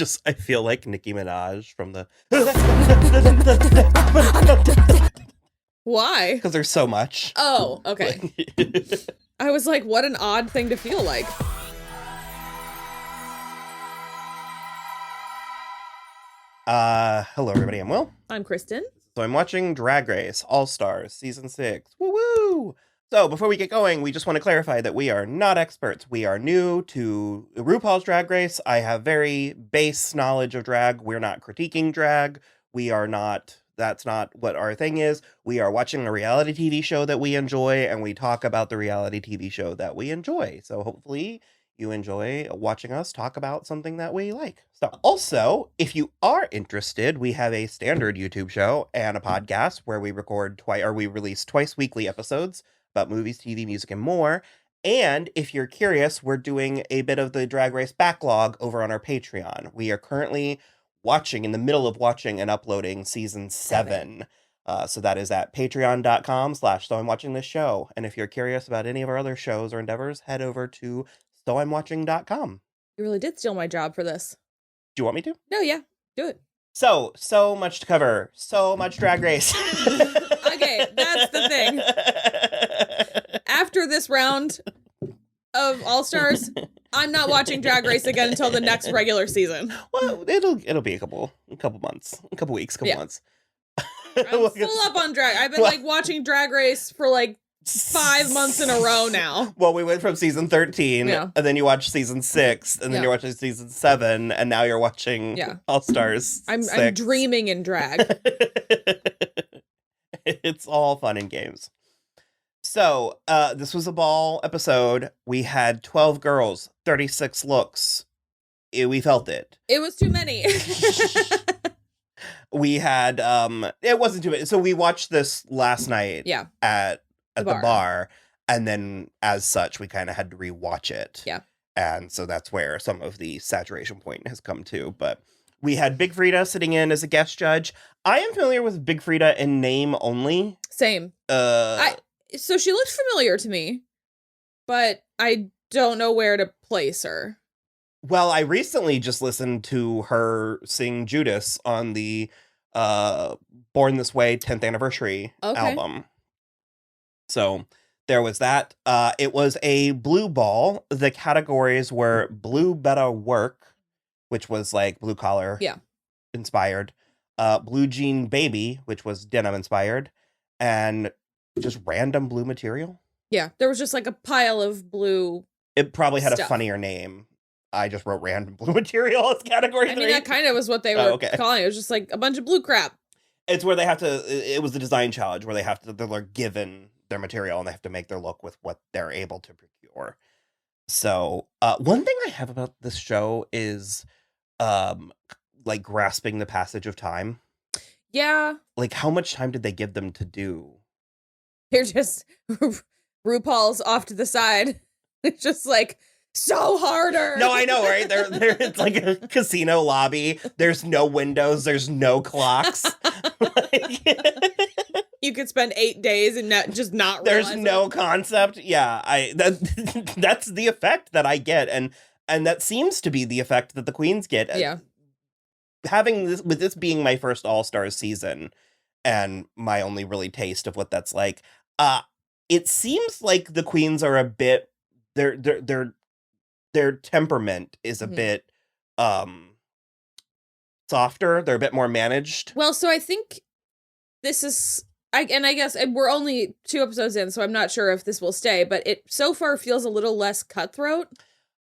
I feel like Nicki Minaj from the... Why? Because there's so much. Oh, okay. I was like, what an odd thing to feel like. Hello everybody, I'm Will. I'm Kristen. So I'm watching Drag Race All-Stars Season 6. Woo-woo! So before we get going, we just want to clarify that we are not experts. We are new to RuPaul's Drag Race. I have very base knowledge of drag. We're not critiquing drag. We are not... That's not what our thing is. We are watching a reality TV show that we enjoy, and we talk about the reality TV show that we enjoy. So hopefully you enjoy watching us talk about something that we like. So also, if you are interested, we have a standard YouTube show and a podcast where we release twice weekly episodes about movies, TV, music, and more. And if you're curious, we're doing a bit of the Drag Race backlog over on our Patreon. We are currently in the middle of watching and uploading season 7. So that is at patreon.com/so I'm watching this show. And if you're curious about any of our other shows or endeavors, head over to soimwatching.com. You really did steal my job for this. Do you want me to? No, yeah. Do it. So much to cover. So much Drag Race. Okay, that's the thing. After this round of All-Stars, I'm not watching Drag Race again until the next regular season. Well, it'll be a couple months, a couple weeks, months. I'm full up on drag. I've been watching Drag Race for 5 months in a row now. Well, we went from season 13, and then you watched season 6, and then you're watching season 7, and now you're watching All-Stars. I'm dreaming in drag. It's all fun and games. So, this was a ball episode. We had 12 girls, 36 looks. We felt it. It was too many. We had, it wasn't too many. So we watched this last night at the bar. And then as such, we kind of had to rewatch it. Yeah. And so that's where some of the saturation point has come to. But we had Big Frida sitting in as a guest judge. I am familiar with Big Frida in name only. Same. So she looked familiar to me, but I don't know where to place her. Well, I recently just listened to her sing Judas on the Born This Way 10th anniversary album. So there was that. It was a blue ball. The categories were Blue Better Work, which was blue collar inspired. Blue Jean Baby, which was denim inspired. And just random blue material. Yeah, there was just a pile of blue. It probably had stuff. A funnier name. I just wrote random blue material as category 3. I mean, that kind of was what they were calling it. It was just a bunch of blue crap. It's where they have to, it was the design challenge where they're given their material and they have to make their look with what they're able to procure. So, one thing I have about this show is, grasping the passage of time. Yeah. How much time did they give them to do? They're just RuPaul's off to the side. It's just so harder. No, I know, right? It's like a casino lobby. There's no windows. There's no clocks. You could spend 8 days and not realize there's no concept. Yeah, that's the effect that I get, and that seems to be the effect that the queens get. Yeah. Having this being my first All-Stars season and my only really taste of what that's like, it seems like the queens are a bit their temperament is a bit softer. They're a bit more managed. Well, so I think this is I guess we're only 2 episodes in, so I'm not sure if this will stay, but it so far feels a little less cutthroat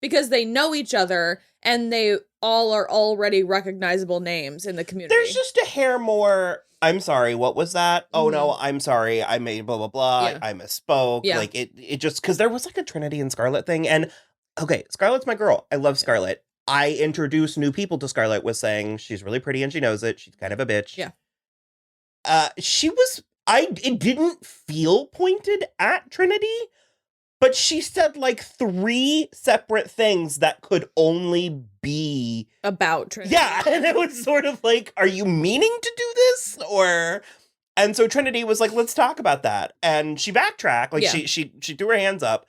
because they know each other and they all are already recognizable names in the community. There's just a hair more, I'm sorry, what was that? Oh no, I'm sorry, I made blah blah blah. I misspoke. Yeah. It just, because there was a Trinity and Scarlet thing, and okay, Scarlet's my girl. I love Scarlet. I introduce new people to Scarlet with saying she's really pretty and she knows it. She's kind of a bitch. Yeah. It didn't feel pointed at Trinity, but she said 3 separate things that could only be about Trinity. Yeah, and it was sort of are you meaning to do this? And so Trinity was let's talk about that. And she backtracked. She threw her hands up,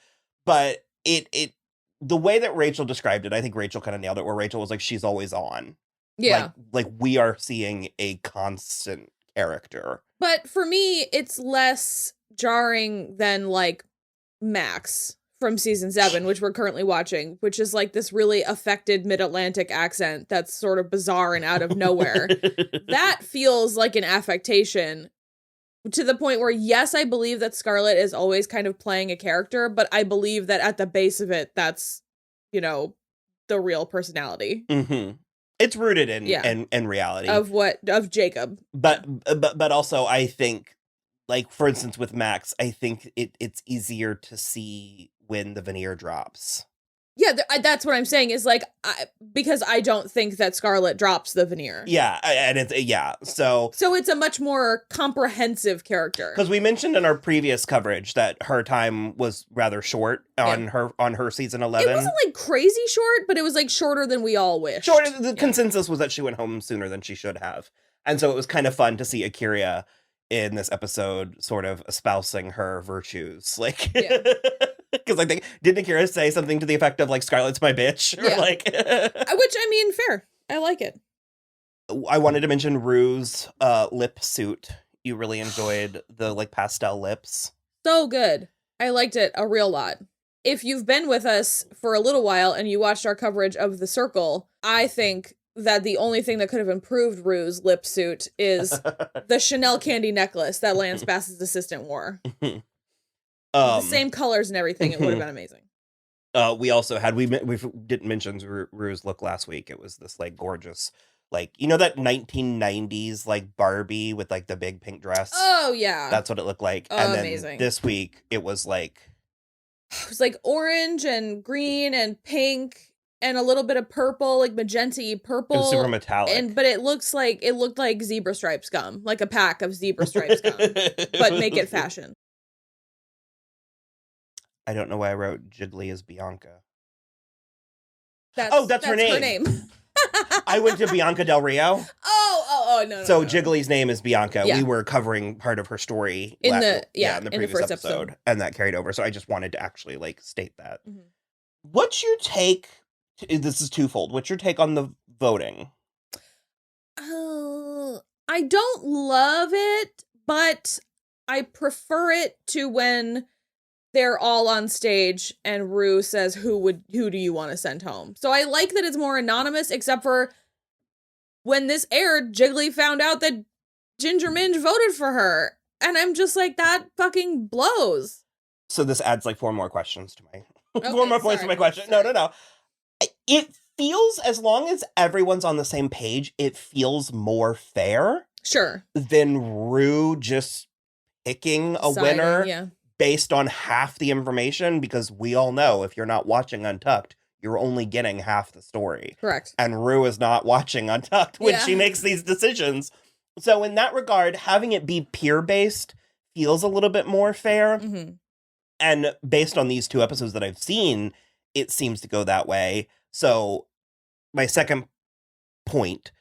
but it the way that Rachel described it, I think Rachel kind of nailed it, where Rachel was like, she's always on. Yeah. Like we are seeing a constant character. But for me, it's less jarring than like Max from season 7, which we're currently watching, which is like this really affected mid-Atlantic accent that's sort of bizarre and out of nowhere. That feels like an affectation to the point where, yes, I believe that Scarlett is always kind of playing a character, but I believe that at the base of it, that's, you know, the real personality. Mm-hmm. It's rooted in reality of Jacob. But also I think, like, for instance, with Max, I think it's easier to see when the veneer drops. Yeah, that's what I'm saying is like, because I don't think that Scarlett drops the veneer. Yeah, and so it's a much more comprehensive character. Because we mentioned in our previous coverage that her time was rather short on her season 11. It wasn't like crazy short, but it was like shorter than we all wished. The consensus was that she went home sooner than she should have, and so it was kind of fun to see Akira in this episode sort of espousing her virtues, like. Yeah. Because I think, didn't Akira say something to the effect of, like, Scarlett's my bitch? Or like... Which, I mean, fair. I like it. I wanted to mention Rue's lip suit. You really enjoyed the, like, pastel lips. So good. I liked it a real lot. If you've been with us for a little while and you watched our coverage of The Circle, I think that the only thing that could have improved Rue's lip suit is the Chanel candy necklace that Lance Bass's assistant wore. The same colors and everything. It would have been amazing. We also had we didn't mention Rue's look last week. It was this like gorgeous, like, you know, that 1990s like Barbie with like the big pink dress. Oh yeah, that's what it looked like. Oh, and then amazing. This week it was like orange and green and pink and a little bit of purple, like magenta-y purple. It was super metallic. But it looked like zebra stripes gum, like a pack of zebra stripes gum, but make it fashion. I don't know why I wrote Jiggly as Bianca. That's her name. I went to Bianca Del Rio. No. So Jiggly's name is Bianca. Yeah. We were covering part of her story in the previous first episode, and that carried over. So I just wanted to actually like state that. Mm-hmm. What's your take? This is twofold. What's your take on the voting? I don't love it, but I prefer it to when they're all on stage and Rue says, who do you want to send home? So I like that it's more anonymous, except for when this aired, Jiggly found out that Ginger Minge voted for her. And I'm just like, that fucking blows. So this adds like 4 more questions to my, 4 more points to my question. Sorry. No. It feels, as long as everyone's on the same page, it feels more fair. Sure. Than Rue just picking a winner. Yeah. Based on half the information, because we all know if you're not watching Untucked, you're only getting half the story. Correct. And Rue is not watching Untucked when she makes these decisions. So in that regard, having it be peer-based feels a little bit more fair. Mm-hmm. And based on these 2 episodes that I've seen, it seems to go that way. So my second point,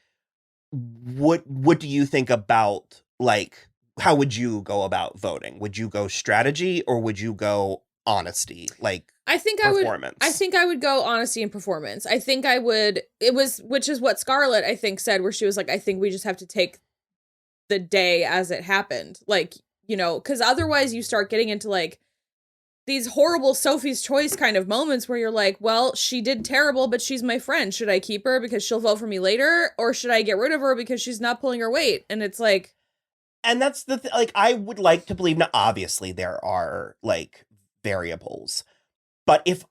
what do you think about, like, how would you go about voting? Would you go strategy or would you go honesty? Like, performance? I think I would go honesty and performance. I think I would, which is what Scarlett, I think, said, where she was like, I think we just have to take the day as it happened. Like, you know, because otherwise you start getting into like these horrible Sophie's Choice kind of moments where you're like, well, she did terrible, but she's my friend. Should I keep her because she'll vote for me later? Or should I get rid of her because she's not pulling her weight? And it's like, and that's the like, I would like to believe, now obviously there are like variables, but if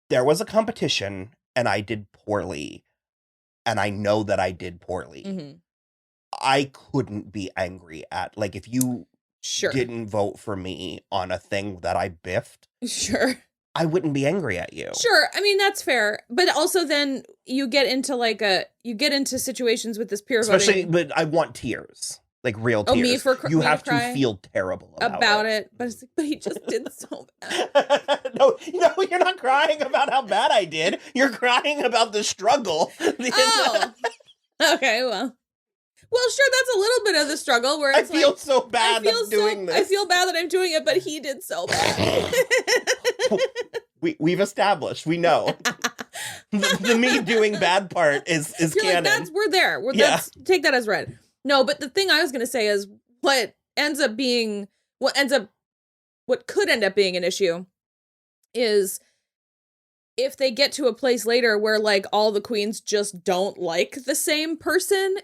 there was a competition and I did poorly, and I know that I did poorly, mm-hmm. I couldn't be angry at, like, if you didn't vote for me on a thing that I biffed. Sure. I wouldn't be angry at you. Sure. I mean, that's fair. But also then you get into situations with this peer voting. But I want tears. Like real tears. Me for you have to feel terrible about it. But it's like, but he just did so bad. No, you're not crying about how bad I did. You're crying about the struggle. Oh. Okay, well, sure, that's a little bit of the struggle where it's I feel so bad doing this. I feel bad that I'm doing it, but he did so bad. We've established. We know. the me doing bad part is You're canon. Like, we're there. Yeah. Take that as read. No, but the thing I was going to say is what could end up being an issue is if they get to a place later where like all the queens just don't like the same person,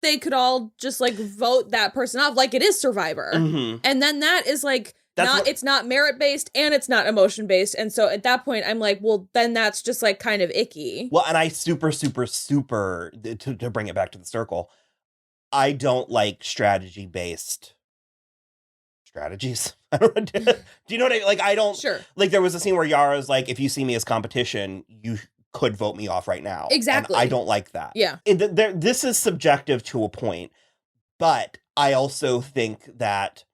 they could all just like vote that person off like it is Survivor. Mm-hmm. And then that is like it's not merit based and it's not emotion based. And so at that point I'm like, well, then that's just like kind of icky. Well, and I super to bring it back to the circle, I don't like strategy based strategies. Do you know what I mean? Like, I don't. Sure. Like, there was a scene where Yara's like, if you see me as competition, you could vote me off right now. Exactly. And I don't like that. Yeah. This is subjective to a point, but I also think that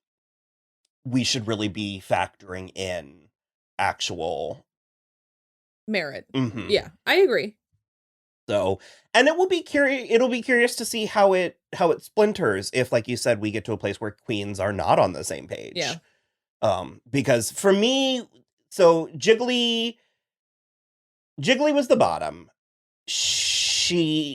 we should really be factoring in actual merit. Mm-hmm. Yeah, I agree. So, and it'll be curious to see how it splinters if, like you said, we get to a place where queens are not on the same page. Yeah. Because for me, so Jiggly was the bottom.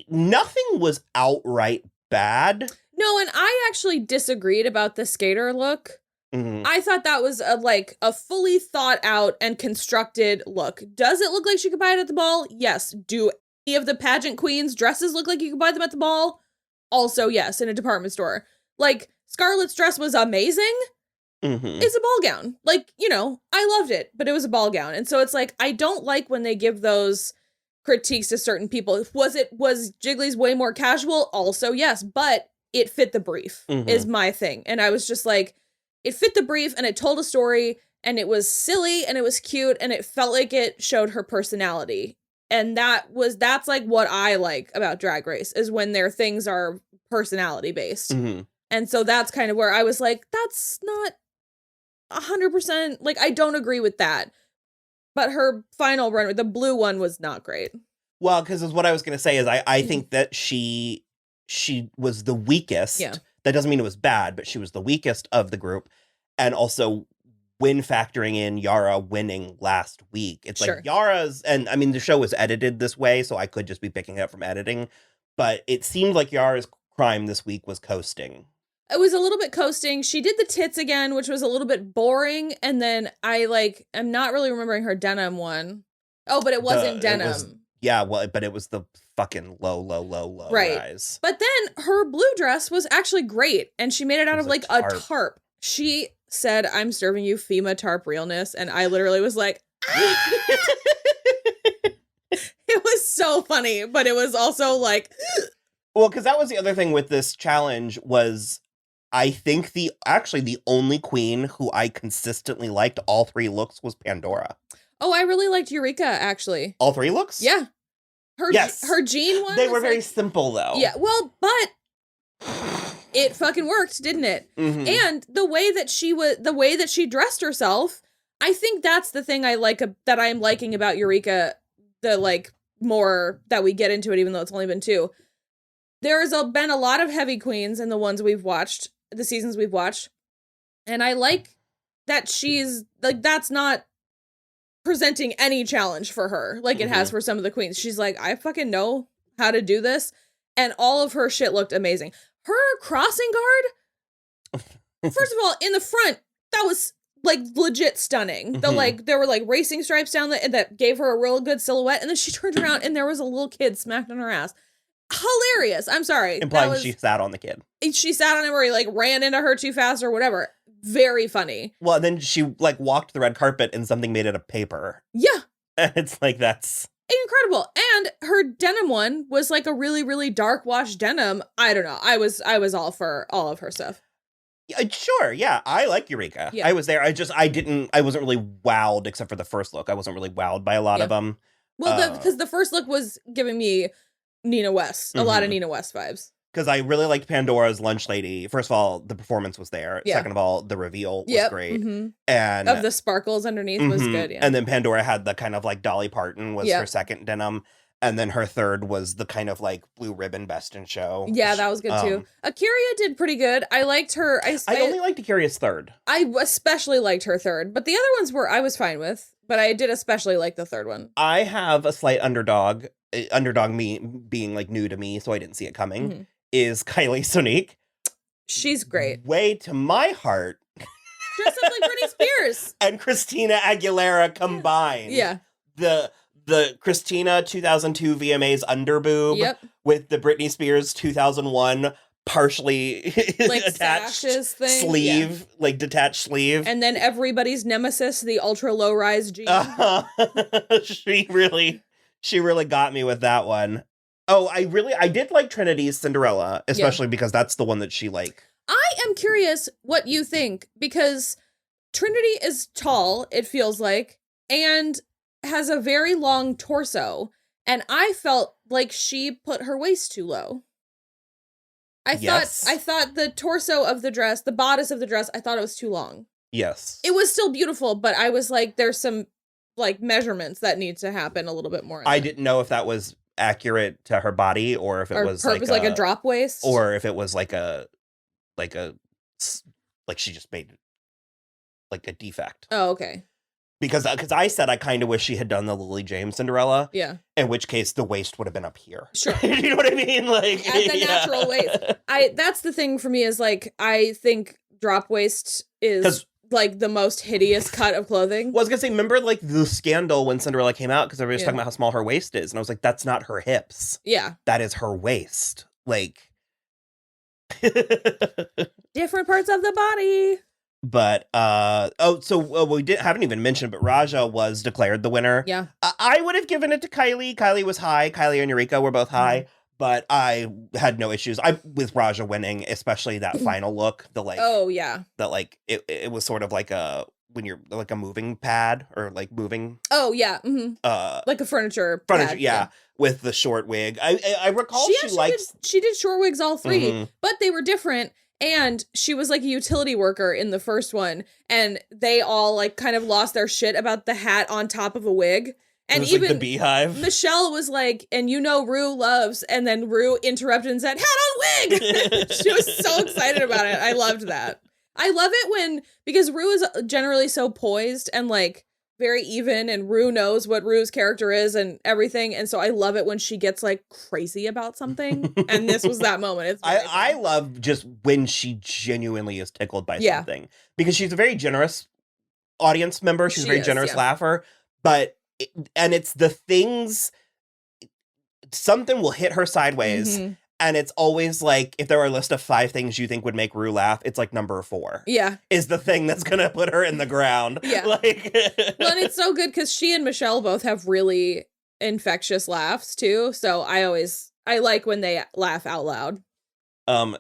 Nothing was outright bad. No, and I actually disagreed about the skater look. Mm-hmm. I thought that was a fully thought out and constructed look. Does it look like she could buy it at the ball? Yes. Do any of the pageant queens' dresses look like you could buy them at the ball? Also, yes, in a department store. Like, Scarlett's dress was amazing. Mm-hmm. It's a ball gown. Like, I loved it, but it was a ball gown. And so it's like, I don't like when they give those critiques to certain people. Was Jiggly's way more casual? Also, yes, but it fit the brief is my thing. And I was just like, it fit the brief and it told a story and it was silly and it was cute and it felt like it showed her personality. And that's like what I like about Drag Race is when their things are personality based. Mm-hmm. And so that's kind of where I was like, that's not 100%. Like, I don't agree with that. But her final run, the blue one, was not great. Well, because what I was going to say is I think that she was the weakest. Yeah. That doesn't mean it was bad, but she was the weakest of the group. And also, when factoring in Yara winning last week, it's Sure. like Yara's, and I mean, the show was edited this way, so I could just be picking it up from editing, but it seemed like Yara's crime this week was coasting. It was a little bit coasting. She did the tits again, which was a little bit boring. And then I'm not really remembering her denim one. Oh, but it wasn't denim. But it was the fucking low right. rise. But then her blue dress was actually great. And she made it out of like a tarp. She said, "I'm serving you FEMA tarp realness." And I literally was like, ah! It was so funny, but it was also like, well, because that was the other thing with this challenge was I think the only queen who I consistently liked all three looks was Pandora. Oh, I really liked Eureka, actually. All three looks? Yeah. Her jean one. They were very simple, though. Yeah, well, but it fucking worked, didn't it? Mm-hmm. And the way that she dressed herself, I think that's the thing I like that I'm liking about Eureka. The like more that we get into it, even though it's only been 2. There's been a lot of heavy queens in the ones we've watched, the seasons we've watched, and I like that she's like that's not presenting any challenge for her like it has for some of the queens. She's like, I fucking know how to do this, and all of her shit looked amazing. Her crossing guard, first of all, in the front, that was like legit stunning. There were like racing stripes down that gave her a real good silhouette, and then she turned around and there was a little kid smacked on her ass. Hilarious. I'm sorry. Implying she sat on the kid. She sat on him or he like ran into her too fast or whatever. Very funny. Well, and then she like walked the red carpet and something made it of paper. Yeah. It's like, that's incredible. And her denim one was like a really, really dark wash denim. I don't know. I was all for all of her stuff. Sure, yeah. I like Eureka. Yeah. I was there. I wasn't really wowed except for the first look. I wasn't really wowed by a lot of them. Well, because the first look was giving me Nina West, a lot of Nina West vibes. Because I really liked Pandora's lunch lady. First of all, the performance was there. Yeah. Second of all, the reveal was great. And of the sparkles underneath was good. Yeah. And then Pandora had the kind of like Dolly Parton was her second denim. And then her third was the kind of like blue ribbon best in show. Yeah, that was good too. Akira did pretty good. I liked her. I only liked Akira's third. I especially liked her third, but the other ones I was fine with. But I did especially like the third one. I have a slight underdog me being like new to me, so I didn't see it coming, is Kylie Sonique. She's great. Way to my heart. Dressed up like Britney Spears. And Christina Aguilera combined. Yeah. The Christina 2002 VMAs underboob with the Britney Spears 2001 partially like attached thing. Sleeve, like detached sleeve. And then everybody's nemesis, the ultra low rise jean. She really got me with that one. Oh, I did like Trinity's Cinderella, especially because that's the one that she like. I am curious what you think, because Trinity is tall, it feels like, and has a very long torso, and I felt like she put her waist too low. I thought the torso of the dress, the bodice of the dress, I thought it was too long. Yes. It was still beautiful, but I was like, there's some like measurements that need to happen a little bit more. I didn't know if that was accurate to her body or if it was like a drop waist, or if it was like she just made like a defect. Oh, okay. Because I said I kind of wish she had done the Lily James Cinderella. Yeah. In which case the waist would have been up here. Sure. You know what I mean? Like at the natural waist. That's the thing for me is like I think drop waist is like the most hideous cut of clothing. Well, I was gonna say, remember like the scandal when Cinderella came out because everybody was talking about how small her waist is, and I was like, that's not her hips. Yeah. That is her waist. Like different parts of the body. But we haven't even mentioned, but Raja was declared the winner. Yeah, I would have given it to Kylie. Kylie was high. Kylie and Eureka were both high, but I had no issues. With Raja winning, especially that final look. It was sort of like when you're like a moving pad or like moving. Oh yeah, like a furniture pad, yeah. With the short wig. I recall she did short wigs all three, but they were different. And she was like a utility worker in the first one, and they all like kind of lost their shit about the hat on top of a wig. And even like the beehive. Michelle was like, and Rue loves, and then Rue interrupted and said, hat on wig! She was so excited about it. I loved that. I love it because Rue is generally so poised and like very even, and Rue knows what Rue's character is and everything, and so I love it when she gets like crazy about something, and this was that moment. I love just when she genuinely is tickled by something, because she's a very generous audience member. She's a very generous laugher, and it's the things, something will hit her sideways. And it's always like, if there were a list of 5 things you think would make Rue laugh, it's like number 4. Yeah. Is the thing that's going to put her in the ground. Yeah. Like, well, and it's so good because she and Michelle both have really infectious laughs, too. So I like when they laugh out loud.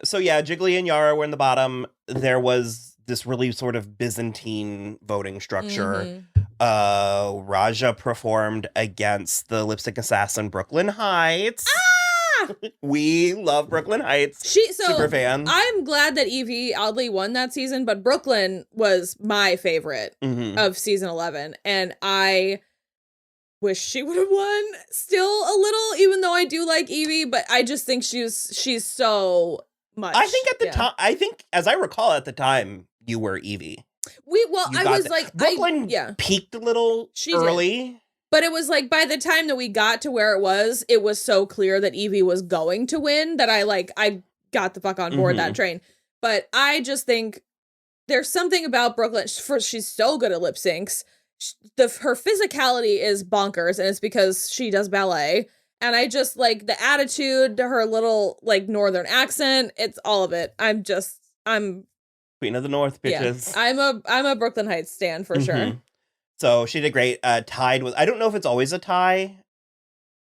So yeah, Jiggly and Yara were in the bottom. There was this really sort of Byzantine voting structure. Raja performed against the lip sync assassin Brooklyn Heights. We love Brooklyn Heights. Super fan. I'm glad that Evie oddly won that season, but Brooklyn was my favorite of season 11, and I wish she would have won still a little, even though I do like Evie, but I just think she's so much. I think at the time, as I recall at the time, you were Evie. Brooklyn peaked a little early. Did. But it was like by the time that we got to where it was so clear that Evie was going to win that I got the fuck on board that train. But I just think there's something about Brooklyn. She's so good at lip syncs. Her physicality is bonkers, and it's because she does ballet. And I just like the attitude, her little like northern accent. It's all of it. I'm Queen of the North, bitches. Yeah, I'm a Brooklyn Heights stan for sure. So she did great. Tied with, I don't know if it's always a tie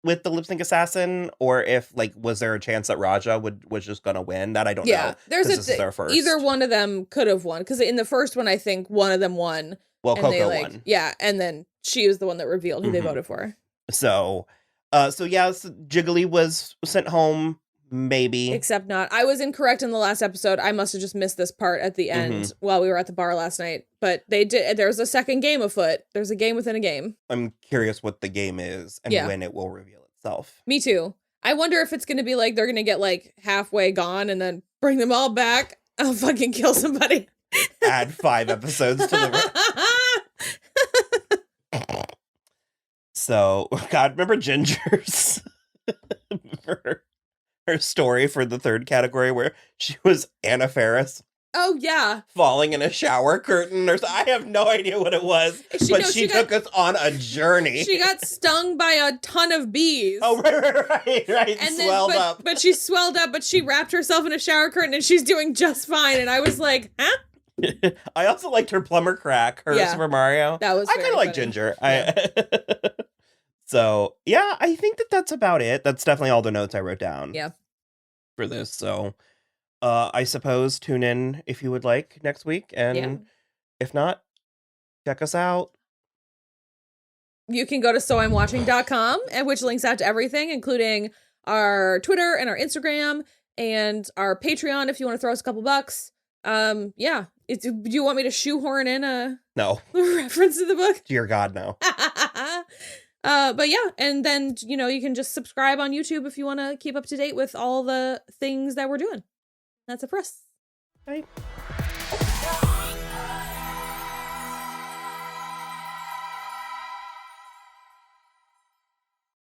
with the lip sync assassin, or if was there a chance that Raja was just gonna win? That I don't know. Yeah, this is their first. Either one of them could have won, because in the first one I think one of them won. Well, Coco won. Yeah, and then she was the one that revealed who they voted for. So Jiggly was sent home. Maybe. Except not. I was incorrect in the last episode. I must have just missed this part at the end while we were at the bar last night. But there's a second game afoot. There's a game within a game. I'm curious what the game is and when it will reveal itself. Me too. I wonder if it's going to be like they're going to get like halfway gone and then bring them all back. I'll fucking kill somebody. Add 5 episodes to the. So, God, remember Ginger's her story for the third category where she was Anna Faris? Oh, yeah. Falling in a shower curtain or I have no idea what it was, but she took us on a journey. She got stung by a ton of bees. Oh, right. And swelled up. But she swelled up, but she wrapped herself in a shower curtain and she's doing just fine. And I was like, huh? I also liked her plumber crack, her Super Mario. That was I kind of like Ginger. Yeah. So, yeah, I think that's about it. That's definitely all the notes I wrote down. Yeah. For this, so... I suppose tune in if you would like next week. And if not, check us out. You can go to soimwatching.com, which links out to everything, including our Twitter and our Instagram and our Patreon if you want to throw us a couple bucks. Do you want me to shoehorn in a reference to the book? Dear God, no. But yeah, and then, you can just subscribe on YouTube if you want to keep up to date with all the things that we're doing. That's it for us. Bye.